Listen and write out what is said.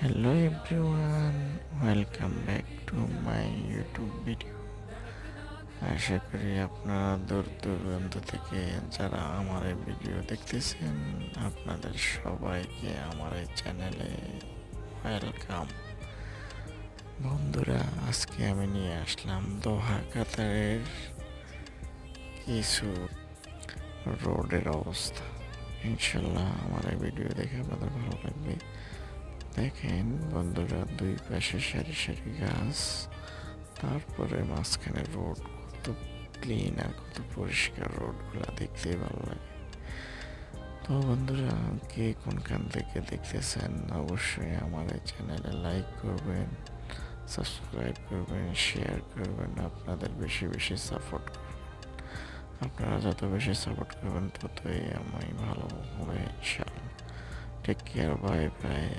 Hello everyone, welcome back to my YouTube video. আশা করি আপনারা দূর দূরান্ত থেকে যারা আমার এই ভিডিও দেখতেছেন আপনাদের সবাইকে আমার এই চ্যানেলে ওয়েলকাম। বন্ধুরা, আজকে আমি নিয়ে আসলাম দোহা কাতারের কিছু রোডের অবস্থা। ইনশাল্লাহ আমার এই ভিডিও দেখে আপনাদের ভালো লাগবে। দেখেন বন্ধুরা, দুই পাশে সারি সারি গাছ, তারপরে মাঝখানে রোড, কত ক্লিন আর কত পরিষ্কার রোডগুলা দেখতেই ভালো লাগে। তো বন্ধুরা, কে কোনখান থেকে দেখতেছেন অবশ্যই আমার এই চ্যানেলে লাইক করবেন, সাবস্ক্রাইব করবেন, শেয়ার করবেন, আপনাদের বেশি বেশি সাপোর্ট করবেন। আপনারা যত বেশি সাপোর্ট করবেন ততই আমি ভালো হবে ইনশাআল্লাহ। Take care, bye bye,